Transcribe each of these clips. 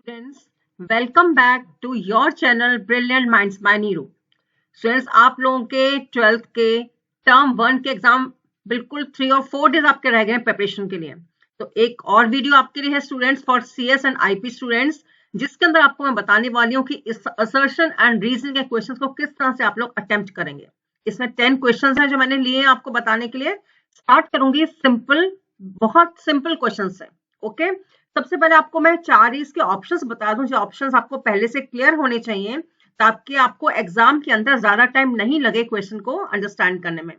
Friends, welcome back to your channel Brilliant Minds by Neeru. Students, आप लोगों के 12th के टर्म 1 के एग्जाम बिल्कुल 3 और 4 डेज आपके रह गए हैं प्रिपरेशन के लिए। तो एक और वीडियो आपके लिए है students for CS and IP students, जिसके अंदर आपको मैं बताने वाली हूँ कि इस असर्शन एंड रीजनिंग के क्वेश्चंस को किस तरह से आप लोग अटेम्प्ट करेंगे। इसमें 10 क्वेश्चंस हैं जो मैंने लिए हैं आपको बताने के लिए। स्टार्ट करूंगी सिंपल, बहुत सिंपल क्वेश्चंस है। ओके, सबसे पहले आपको मैं 4 इसके ऑप्शंस बता दूं, जो ऑप्शंस आपको पहले से क्लियर होने चाहिए ताकि आपको एग्जाम के अंदर ज्यादा टाइम नहीं लगे क्वेश्चन को अंडरस्टैंड करने में।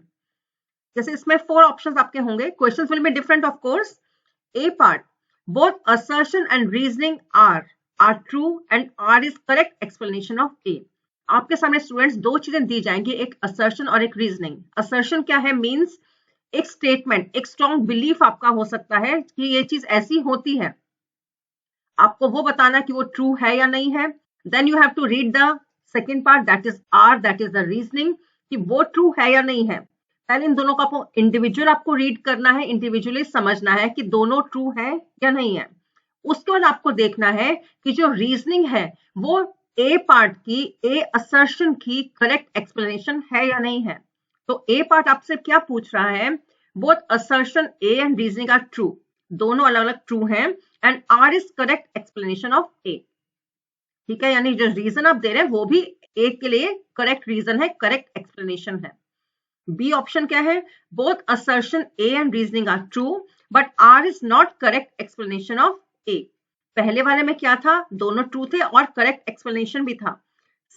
जैसे इसमें 4 ऑप्शंस आपके होंगे। Questions will be different of course. A part, both assertion and reasoning are true and R is correct explanation of A. आपके सामने स्टूडेंट्स दो चीजें दी जाएंगी, एक असर्शन और एक रीजनिंग। असर्शन क्या है? मीन्स एक स्टेटमेंट, एक स्ट्रॉन्ग बिलीफ आपका हो सकता है कि ये चीज ऐसी होती है, आपको वो बताना कि वो ट्रू है या नहीं है। Then you have to read the second part, that is R, that is the reasoning, कि वो ट्रू है या नहीं है। पहले इन दोनों का इंडिविजुअल आपको रीड करना है, इंडिविजुअली समझना है कि दोनों ट्रू है या नहीं है। उसके बाद आपको देखना है कि जो रीजनिंग है वो ए पार्ट की, ए असर्शन की करेक्ट एक्सप्लेनेशन है या नहीं है। तो ए पार्ट आपसे क्या पूछ रहा है? Both assertion A and reasoning are true, दोनों अलग अलग ट्रू हैं, and R is correct explanation of A. ठीक है, यानी जो रीजन आप दे रहे हैं वो भी ए के लिए करेक्ट रीजन है, करेक्ट एक्सप्लेनेशन है। बी ऑप्शन क्या है? Both assertion A and reasoning are true but R is not correct explanation of A. पहले वाले में क्या था? दोनों ट्रू थे और करेक्ट एक्सप्लेनेशन भी था।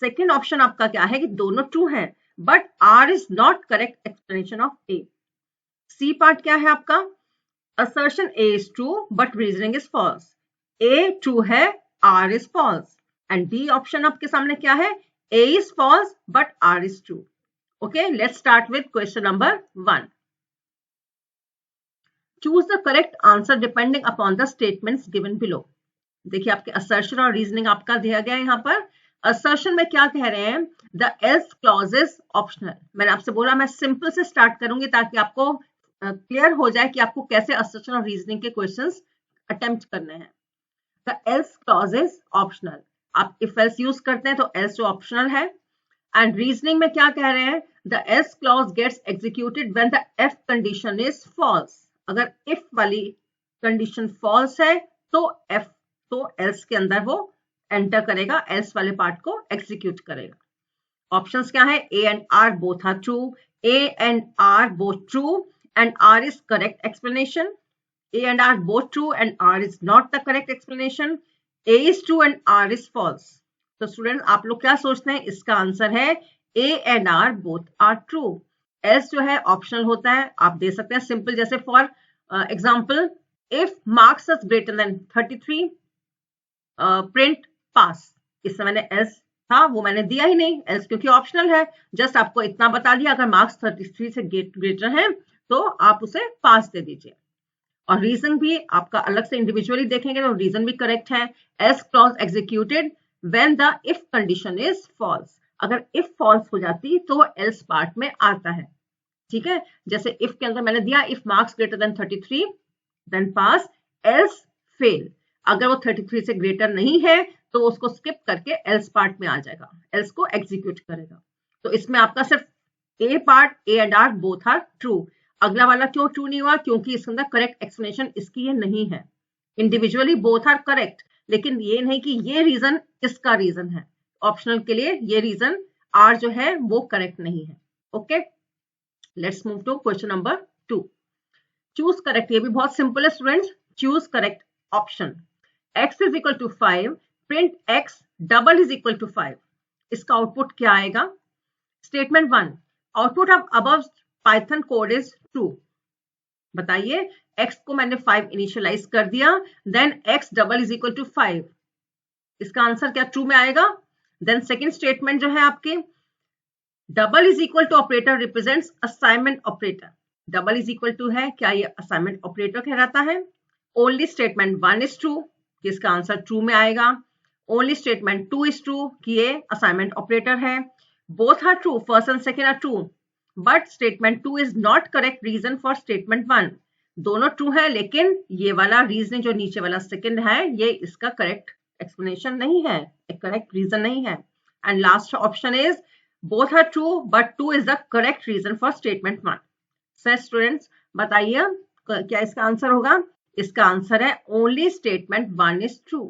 सेकेंड ऑप्शन आपका क्या है कि दोनों ट्रू है but R is not correct explanation of A. C part क्या है आपका? assertion A is true but reasoning is false. A true है, R is false. And D option आपके सामने क्या है? A is false but R is true. Okay, let's start with question number 1. Choose the correct answer depending upon the statements given below. देखिए आपके assertion और reasoning आपका दिया गया है यहाँ पर। assertion में क्या कह रहे हैं? The else clause is optional. मैंने आपसे बोला मैं simple से start करूंगी ताकि आपको क्लियर हो जाए कि आपको कैसे असर्शन और रीजनिंग के क्वेश्चंस अटेम्प्ट करने हैं। The else clause is optional. आप इफ एल्स यूज करते हैं तो एल्स जो ऑप्शनल है। एंड रीजनिंग में क्या कह रहे हैं? The else clause gets executed when the if condition is false. अगर इफ वाली कंडीशन फॉल्स है तो एफ, तो एल्स के अंदर वो एंटर करेगा, एल्स वाले पार्ट को एग्जीक्यूट करेगा। ऑप्शंस क्या है? A and R both are true, A and R both true and R is correct explanation. A and R both true and R is not the correct explanation. A is true and R is false. तो student आप लोग क्या सोचते हैं? इसका answer है A and R both are true. Else जो है ऑप्शनल होता है, आप दे सकते हैं सिंपल, जैसे for example if marks is greater than 33 print pass. इससे मैंने एल्स था वो मैंने दिया ही नहीं, एल्स क्योंकि ऑप्शनल है। जस्ट आपको इतना बता दिया अगर मार्क्स 33 से ग्रेटर है तो आप उसे पास दे दीजिए। और रीजन भी आपका अलग से इंडिविजुअली देखेंगे तो रीजन भी करेक्ट है। Else clause executed when the if condition is false. अगर इफ फॉल्स हो जाती तो एल्स पार्ट में आता है। ठीक है, जैसे इफ के अंदर मैंने दिया if marks greater than 33 then pass, else fail. अगर वो 33 से ग्रेटर नहीं है तो उसको स्किप करके एल्स पार्ट में आ जाएगा, एल्स को एग्जीक्यूट करेगा। तो इसमें आपका सिर्फ A part, A and R both are true. अगला वाला क्यों ट्रू नहीं हुआ? क्योंकि इसके अंदर करेक्ट एक्सप्लेनेशन इसकी ये नहीं है। इंडिविजुअली बोथ आर करेक्ट, लेकिन ये नहीं कि ये रीजन इसका रीजन है। ऑप्शनल के लिए ये रीजन आर जो है वो करेक्ट नहीं है। Okay, let's move to question number 2। Choose correct, ये भी बहुत सिंपल है students. Choose correct option. x is equal to 5, print x double is equal to 5। इसका आउटपुट क्या आएगा? Statement 1, output of above Python code is true. बताइए, x को मैंने 5 इनिशियलाइज कर दिया, then x double is equal to 5। इसका answer क्या ट्रू में आएगा? देन सेकंड स्टेटमेंट जो है आपके, double is equal to operator represents assignment operator. Double is equal to है, क्या ये असाइनमेंट ऑपरेटर कहलाता है? ओनली स्टेटमेंट 1 इज ट्रू, इसका आंसर ट्रू में आएगा। ओनली स्टेटमेंट 2 इज ट्रू, कि ये असाइनमेंट ऑपरेटर है। Both are true, first and second are true, but statement 2 is not correct reason for statement 1। दोनों ट्रू है लेकिन ये वाला रीजन जो नीचे वाला सेकंड है ये इसका करेक्ट एक्सप्लेनेशन नहीं है, एक करेक्ट रीजन नहीं है। And last option is both are true but 2 is the correct reason for statement 1। Sir students बताइए क्या इसका आंसर होगा? इसका आंसर है ओनली स्टेटमेंट 1 इज ट्रू।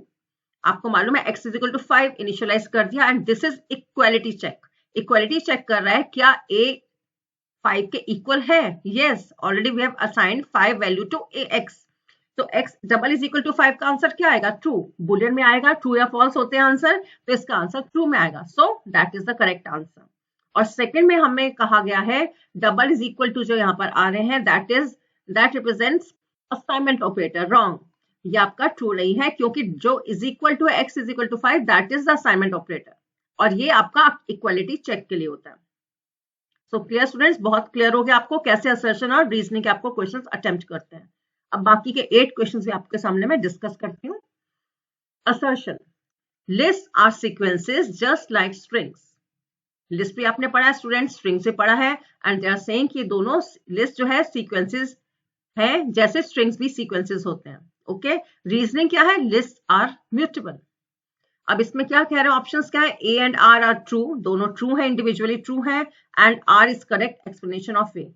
आपको मालूम है x is equal to 5 initialise कर दिया and this is equality check. Equality check कर रहा है क्या a 5 के इक्वल है? Yes, already we have assigned 5 value to ax। तो x double is equal to 5 का आंसर क्या आएगा? ट्रू। बुलियन में आएगा ट्रू या फॉल्स होते हैं आंसर, तो इसका आंसर ट्रू में आएगा। So that is the correct answer. और सेकंड में हमें कहा गया है डबल इज इक्वल टू जो यहाँ पर आ रहे हैं that represents assignment operator. Wrong, ये आपका ट्रू नहीं है क्योंकि जो is equal to x is equal to 5 that is the assignment operator और ये आपका इक्वालिटी चेक के लिए होता है। सो क्लियर स्टूडेंट्स, बहुत क्लियर हो गया आपको कैसे असर्शन और रीजनिंग के आपको क्वेश्चंस अटेम्प्ट करते हैं। अब बाकी के 8 क्वेश्चंस भी आपके सामने मैं डिस्कस करती हूँ। Assertion, list are sequences just like strings. List भी आपने पढ़ा है स्टूडेंट्स, स्ट्रिंग से पढ़ा है एंड दे आर सेइंग कि दोनों लिस्ट जो है सीक्वेंसेस है जैसे स्ट्रिंग्स भी सीक्वेंसेस होते हैं। ओके, रीजनिंग क्या है? List are mutable. अब इसमें क्या कह रहे हैं ऑप्शंस क्या है? A and R are true, दोनों ट्रू है, इंडिविजुअली ट्रू है and R is correct explanation of A.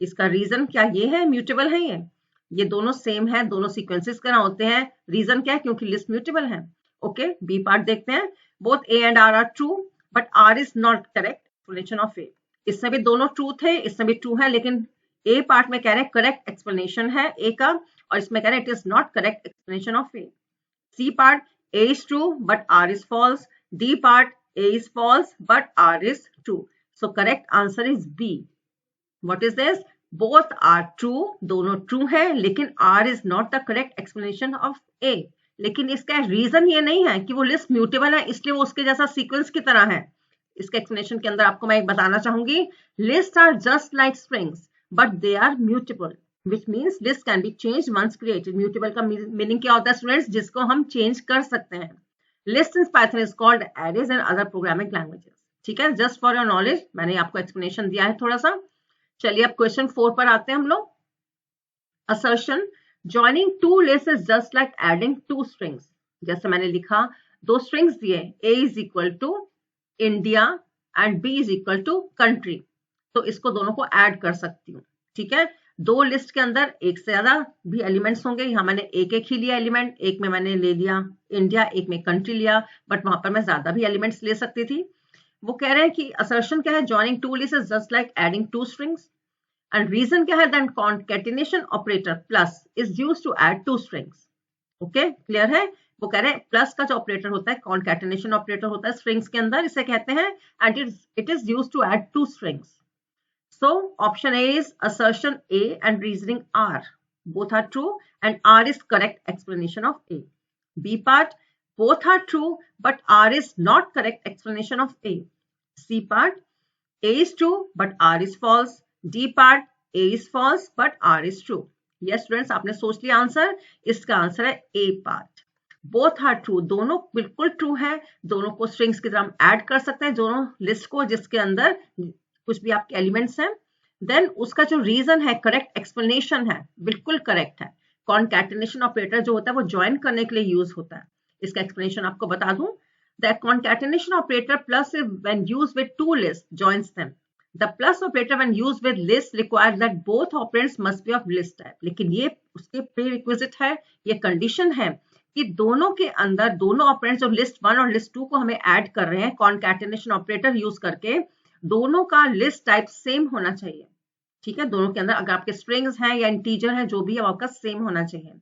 इसका रीजन क्या ये है? म्यूटेबल है ये दोनों सेम है, दोनों सीक्वेंसेस का होते हैं। रीजन क्या है? क्योंकि लिस्ट म्यूटेबल है। ओके, बी पार्ट देखते हैं। Both A and R true but R is not correct explanation of A. इसमें भी दोनों ट्रू थे, इसमें भी ट्रू है, लेकिन ए पार्ट में कह रहे हैं करेक्ट एक्सप्लेनेशन है ए का और इसमें कह रहे हैं it is not correct explanation of A. C part A is true but R is false. D part A is false but R is true. So correct answer is B. What is this? Both are true, दोनों true है लेकिन R is not the correct explanation of A. लेकिन इसका reason ये नहीं है कि वो लिस्ट म्यूटेबल है इसलिए वो उसके जैसा सीक्वेंस की तरह है। इसके एक्सप्लेनेशन के अंदर आपको मैं एक बताना चाहूंगी, list are just like strings but they are mutable which means list can be changed once created. Mutable का मीनिंग क्या होता है स्टूडेंट्स? जिसको हम चेंज कर सकते हैं। List in Python is called arrays and other programming languages. ठीक है, जस्ट फॉर योर नॉलेज मैंने आपको एक्सप्लेनेशन दिया है थोड़ा सा। चलिए अब क्वेश्चन 4 पर आते हैं हम लोग। Assertion, joining two lists is just like adding two strings. जैसे मैंने लिखा, दो स्ट्रिंग्स दिए, A is equal to India and B is equal to country, तो इसको दोनों को ऐड कर सकती हूँ। ठीक है, दो लिस्ट के अंदर एक से ज्यादा भी एलिमेंट्स होंगे, यहाँ मैंने एक ही लिया एलिमेंट, एक में मैंने ले लिया इंडिया, एक में कंट्री लिया, बट वहां पर मैं ज्यादा भी एलिमेंट्स ले सकती थी। वो कह रहे हैं कि असर्शन क्या है? Joining to list is just like adding to strings and reason क्या है? Then concatenation operator plus is used to add to strings. Okay, clear है? वो कह रहे हैं प्लस का जो ऑपरेटर होता है कॉन्केटिनेशन ऑपरेटर होता है स्ट्रिंग्स के अंदर, इसे कहते हैं and it is used to add to strings. So option A is assertion A and reasoning R. Both are true and R is correct explanation of A. B part, both are true but R is not correct explanation of A. C part, A is true but R is false. D part, A is false but R is true. Yes students, आपने सोच लिया answer? इसका answer है A part. Both are true, दोनों बिल्कुल true है, दोनों को स्ट्रिंग्स की तरह हम ऐड कर सकते हैं, दोनों लिस्ट को जिसके अंदर कुछ भी आपके एलिमेंट्स हैं। देन उसका जो रीजन है करेक्ट एक्सप्लेनेशन है, बिल्कुल करेक्ट है। कॉन्कैटिनेशन ऑपरेटर जो होता है वो ज्वाइन करने के लिए यूज होता है। इसका एक्सप्लेनेशन आपको बता दूं, the concatenation operator plus when used with two list joins them. The plus operator when used with list requires that both operands must be of list type. लेकिन ये उसके प्रीरिक्विजिट है, ये कंडीशन है कि दोनों के अंदर दोनों ऑपरेंड्स जो लिस्ट 1 और लिस्ट 2 को हमें ऐड कर रहे हैं कॉन्कैटिनेशन ऑपरेटर यूज करके, दोनों का लिस्ट टाइप सेम होना चाहिए। ठीक है, दोनों के अंदर अगर आपके स्ट्रिंग्स हैं या इंटीजर है जो भी है आपका सेम होना चाहिए।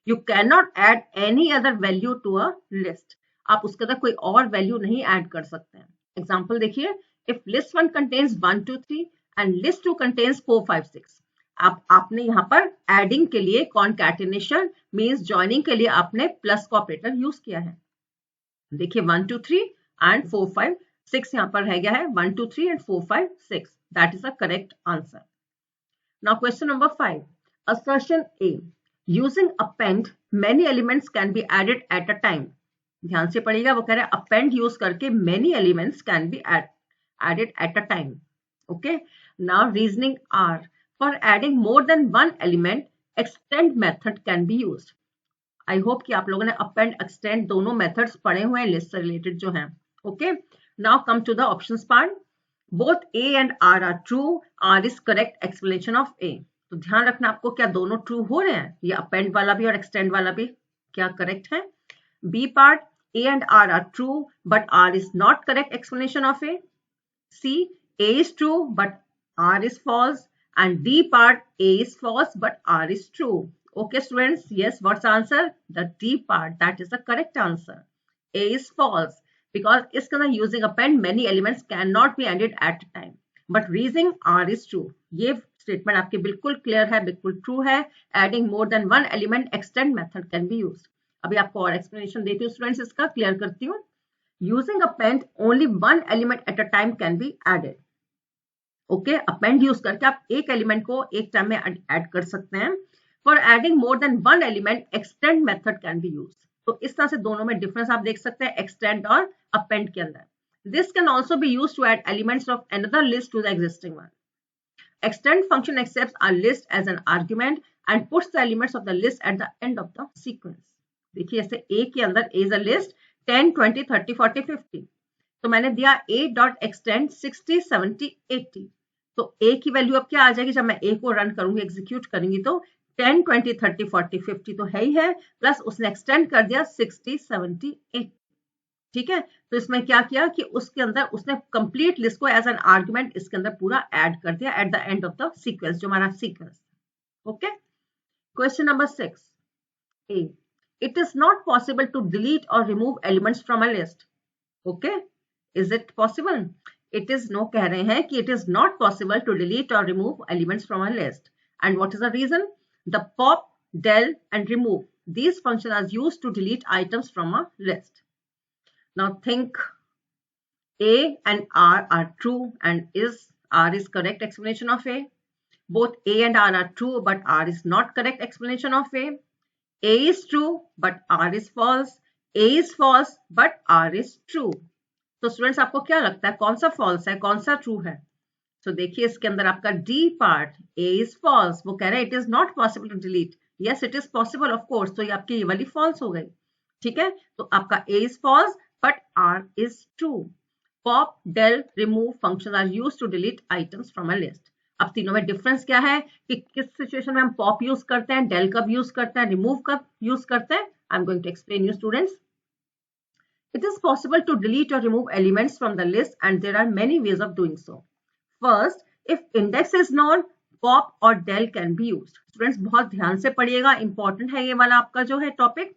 You can not add any other value to a list, आप उसके अंदर कोई और वैल्यू नहीं ऐड कर सकते हैं। एग्जांपल देखिए, if list 1 contains 1 2 3 and list 2 contains 4 5 6, आपने यहाँ पर एडिंग के लिए कॉन्कैटिनेशन मींस जॉइनिंग के लिए आपने प्लस का ऑपरेटर यूज किया है। देखिए 1 2 3 एंड 4 5 6 यहाँ पर रह गया है, 1 2 3 and 4 5 6, that is the correct answer. Now question number 5. Assertion A. Using append, many elements can be added at a time. ध्यान से पढ़िएगा, वो कह रहे हैं append use करके many elements can be added at a time. Okay. Now reasoning R. For adding more than one element, extend method can be used. I hope कि आप लोगों ने अपेंड एक्सटेंड दोनों मेथड्स पढ़े हुए हैं लिस्ट से रिलेटेड जो हैं. Okay, now come to the options part. Both A and R are true. R is correct explanation of A. तो ध्यान रखना आपको, क्या दोनों ट्रू हो रहे हैं? ये अपेंड वाला भी और एक्सटेंड वाला भी क्या करेक्ट है? B part, A and R are true, but R is not correct explanation of A. C, A is true, but R is false. And D part, A is false, but R is true. Okay, students, yes, what's the answer? The D part, that is the correct answer. A is false, because इसके अंदर using append many elements cannot be ended at a time. But reasoning R is true. ये statement आपके बिल्कुल clear है, बिल्कुल true है. Adding more than one element extend method can be used. अभी आपको और एक्सप्लेनेशन देती हूँ स्टूडेंट्स, इसका क्लियर करती हूँ. Using append only one element at a time can be added. Okay, append use करके आप एक एलिमेंट को एक टाइम में ऐड कर सकते हैं. For adding more than one element extend method can be use. तो इस तरह से दोनों में डिफरेंस आप देख सकते हैं एक्सटेंड और अपेंड के अंदर. This can also be use to add elements of another list to the existing one. Extend function accepts a list as an argument and puts the elements of the list at the end of the sequence. देखिए जैसे A के अंदर A is a list 10, 20, 30, 40, 50. तो मैंने दिया A dot extend 60, 70, 80. तो A की value अब क्या आ जाएगी? जब मैं A को रन करूंगी, एग्जीक्यूट करूंगी, तो 10, 20, 30, 40, 50 तो है ही है, प्लस उसने एक्सटेंड कर दिया 60, 70, 80. ठीक है, तो इसमें क्या किया कि उसके अंदर उसने कंप्लीट लिस्ट को एज एन आर्गुमेंट इसके अंदर पूरा ऐड कर दिया at the end of the sequence, जो हमारा sequence. Okay, question number 6. A, it is not possible to delete और remove elements from a list. Okay, is it possible? It is no कह रहे हैं कि it is not possible to delete और remove elements from a list. And what is the reason? The pop, del and remove, these functions are used to delete items from a list. Now think A and R are true, and R is correct explanation of A. Both A and R are true, but R is not correct explanation of A. A is true, but R is false. A is false, but R is true. तो students आपको क्या लगता है कौन सा false है, कौन सा true है? तो देखिए इसके अंदर आपका D part, A is false, वो कह रहे हैं it is not possible to delete. Yes, it is possible of course. तो ये आपकी ये वाली false हो गई. ठीक है, तो आपका A is false, but R is true. Pop, del, remove functions are used to delete items from a list. अब तीनों में डिफरेंस क्या है कि किस सिचुएशन में हम पॉप यूज करते हैं, del कब यूज करते हैं, रिमूव कब यूज करते हैं. I am going to explain you students. It is possible to delete or remove elements from the list, and there are many ways of doing so. First, if index is known, pop और del can be used. Students बहुत ध्यान से पढ़िएगा, important है ये वाला आपका जो है टॉपिक.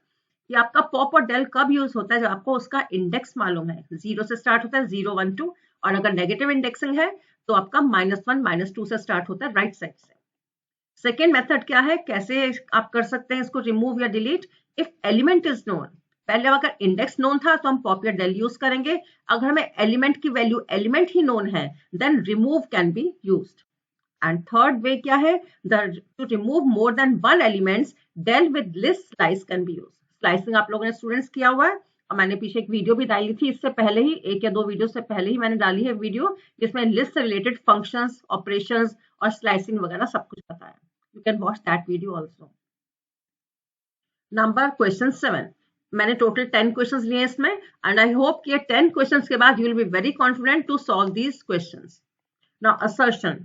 कि आपका पॉप और डेल कब यूज होता है? जब आपको उसका इंडेक्स मालूम है. 0 से स्टार्ट होता है, 0, 1, 2, और अगर नेगेटिव इंडेक्सिंग है तो आपका -1, -2 से स्टार्ट होता है राइट साइड से. सेकेंड मेथड क्या है, कैसे आप कर सकते हैं इसको रिमूव या delete? If element is known. पहले अगर इंडेक्स नोन था तो हम पॉप या डेल यूज करेंगे. अगर हमें एलिमेंट की वैल्यू एलिमेंट ही नोन है, then remove can be used. And third way क्या है, to remove more than one elements, del with list slice can be used. Slicing आप लोगों ने स्टूडेंट्स किया हुआ है, और मैंने पीछे एक वीडियो भी डाली थी इससे पहले ही, एक या दो वीडियो से पहले ही मैंने डाली है वीडियो, जिसमें लिस्ट से रिलेटेड फंक्शंस, ऑपरेशंस और स्लाइसिंग वगैरह सब कुछ बताया. You can watch that video also. Number question 7. मैंने टोटल 10 क्वेश्चंस लिए इसमें, एंड आई होप कि 10 क्वेश्चंस के बाद you will be very confident to solve these questions. Now assertion,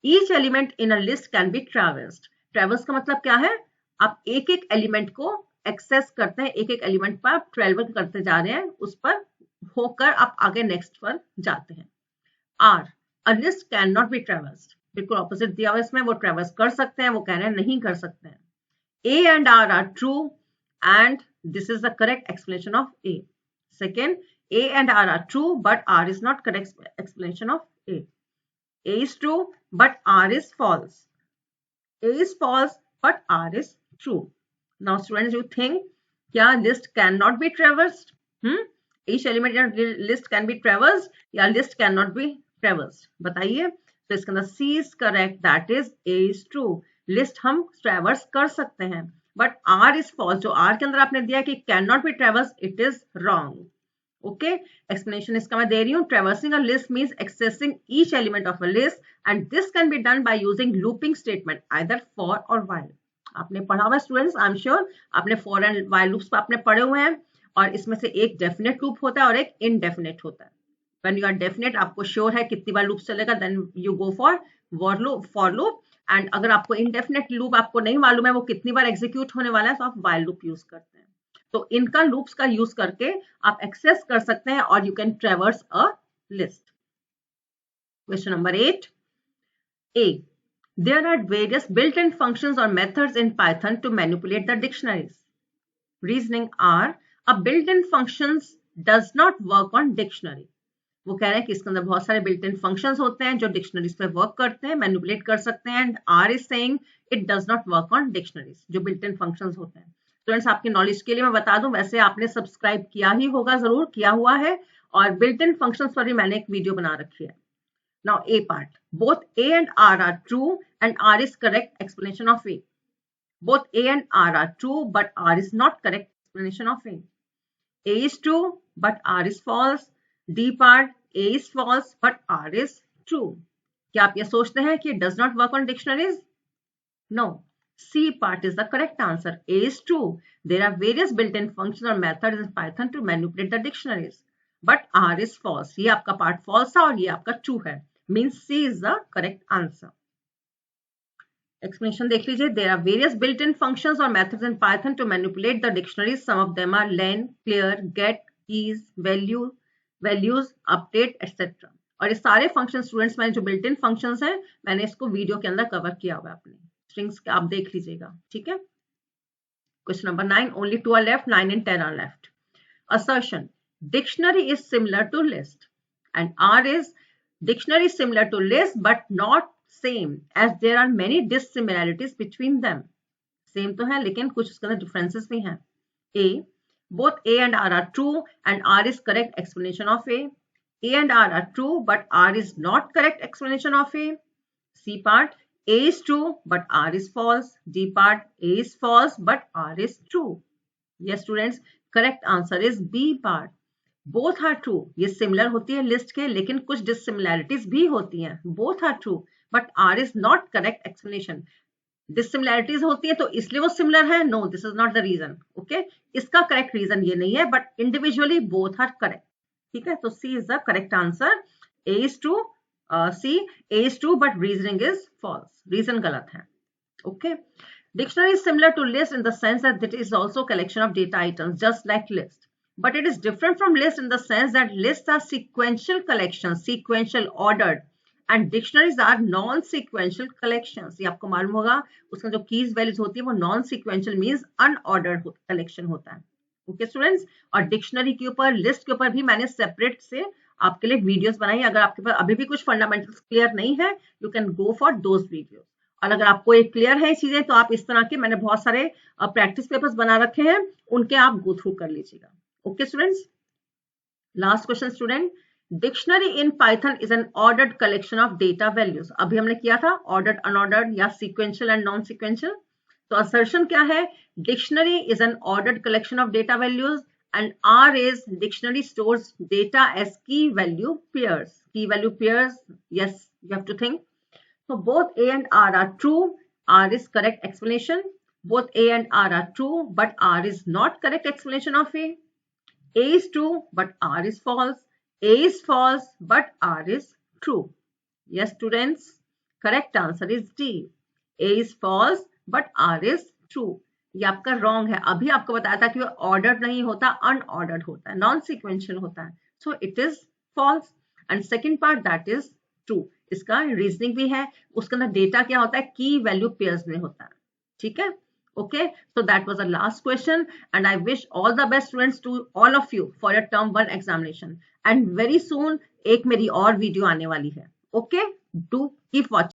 each element in a list can be traversed. Traverse का मतलब क्या है? आप एक एक एलिमेंट को एक्सेस करते हैं, एक एक एलिमेंट पर आप ट्रैवल करते जा रहे हैं, उस पर होकर आप आगे नेक्स्ट पर जाते हैं. R, a list can not be traversed. बिल्कुल ऑपोजिट दिया हुआ इसमें, वो ट्रैवर्स कर सकते हैं, वो कह रहे हैं नहीं कर सकते हैं. A and R are true, and this is the correct explanation of A. Second, A and R are true, but R is not correct explanation of A. A is true, but R is false. A is false, but R is true. Now, students, you think, क्या list cannot be traversed? Each element in a list can be traversed, या list cannot be traversed? बताइए. तो इसके अंदर C is correct. That is A is true. List हम traverse कर सकते हैं, but R is false. जो R के अंदर आपने दिया कि cannot be traversed, it is wrong. Okay, explanation इसका मैं दे रही हूँ. Traversing a list means accessing each element of a list, and this can be done by using looping statement either for और व्हाइल. आपने पढ़ा हुआ स्टूडेंट्स, आई एम श्योर आपने for and while loops पर आपने पढ़े हुए हैं, और इसमें से एक डेफिनेट लूप होता है और एक इनडेफिनेट होता है। व्हेन यू आर डेफिनेट, आपको श्योर है कितनी बार लूप चलेगा, then you go for loop. And अगर आपको इनडेफिनेट लूप आपको नहीं मालूम है वो कितनी बार एग्जीक्यूट होने वाला है, तो आप वाइल लूप यूज करते हैं। तो इनका लूप्स का यूज करके आप एक्सेस कर सकते हैं और you can ट्रेवर्स a list. Question number 8 A. There are various built-in functions or methods in Python to manipulate the dictionaries. Reasoning R. A built-in functions does not work on dictionary. वो कह रहे हैं कि इसके अंदर बहुत सारे बिल्ट इन फंक्शंस होते हैं जो डिक्शनरीज पे वर्क करते हैं, मैनिपुलेट कर सकते हैं, and R is saying it does not work on dictionaries, जो बिल्ट इन फंक्शंस होते हैं। स्टूडेंट्स, आपकी नॉलेज के लिए मैं बता दूं, वैसे आपने सब्सक्राइब किया ही होगा, जरूर किया हुआ है, और बिल्ट इन फंक्शंस पर भी मैंने एक वीडियो बना रखी है। Now A part, both A and R are true and R is correct explanation of A. Both A and R are true but R is not correct explanation of A. A is true but R is false. D part, A is false but R is true. क्या आप ये सोचते हैं कि it does not work on dictionaries? No. C part is the correct answer. A is true. There are various built-in functions or methods in Python to manipulate the dictionaries. But R is false. ये आपका part false है और ये आपका true है. Means C is the correct answer. Explanation देख लीजिए. There are various built-in functions or methods in Python to manipulate the dictionaries. Some of them are len, clear, get, keys, values, update, etc. और ये सारे function students में जो built in functions हैं, मैंने इसको वीडियो के अंदर कवर किया हुआ है अपने स्ट्रिंग्स, आप देख लीजिएगा, ठीक है। Question number 9, only 2 are left, 9 and 10 are left. Assertion: dictionary is similar to list, and R is dictionary is similar to list but not same as there are many dissimilarities between them. Same तो है लेकिन कुछ उसके अंदर differences भी हैं. A. Both A and R are true and R is correct explanation of A. A and R are true but R is not correct explanation of A. C part, A is true but R is false. D part, A is false but R is true. Yes students, correct answer is B part. Both are true, ये similar होती है list के लेकिन कुछ डिससिमिलैरिटीज भी होती हैं। Both are true but R is not correct explanation. Dissimilarities होती है तो इसलिए वो सिमिलर है, no this is not the reason. Okay, इसका करेक्ट रीजन ये नहीं है but individually both are correct, ठीक है। तो C is the correct answer. A is true, C A is true but reasoning is false, reason गलत है। Okay, dictionary is similar to list in the sense that it is also collection of data items just like list. But it is different from list in the sense that lists are sequential collections, sequential ordered, and dictionaries are non-sequential collections. ये आपको मालूम होगा, उसका जो keys values होती है वो non-sequential means unordered collection होता है। ओके स्टूडेंट्स, और डिक्शनरी के ऊपर, लिस्ट के ऊपर भी मैंने सेपरेट से आपके लिए वीडियोस बनाई। अगर आपके पास अभी भी कुछ फंडामेंटल्स क्लियर नहीं है, you can go for those videos. और अगर आपको एक क्लियर है चीजें तो आप इस तरह के मैंने बहुत सारे प्रैक्टिस पेपर्स बना रखे हैं, उनके आप गो थ्रू कर लीजिएगा। Okay students, last question student, dictionary in Python is an ordered collection of data values. अभी हमने किया था ordered, unordered या sequential and non-sequential। तो assertion क्या है? Dictionary is an ordered collection of data values and R is dictionary stores data as key value pairs. Key value pairs, yes, you have to think. So both A and R are true. R is correct explanation. Both A and R are true but R is not correct explanation of A. A is true but R is false. A is false but R is true. Yes students, correct answer is D. A is false but R is true. ये आपका wrong है। अभी आपको बताया था कि वो ordered नहीं होता, unordered होता है, non-sequential होता है। So it is false. And second part that is true. इसका reasoning भी है, उसके अंदर data क्या होता है, key value pairs में होता है, ठीक है। Okay, so that was the last question and I wish all the best students to all of you for your term 1 examination and very soon एक मेरी और वीडियो आने वाली है। Okay, do keep watching.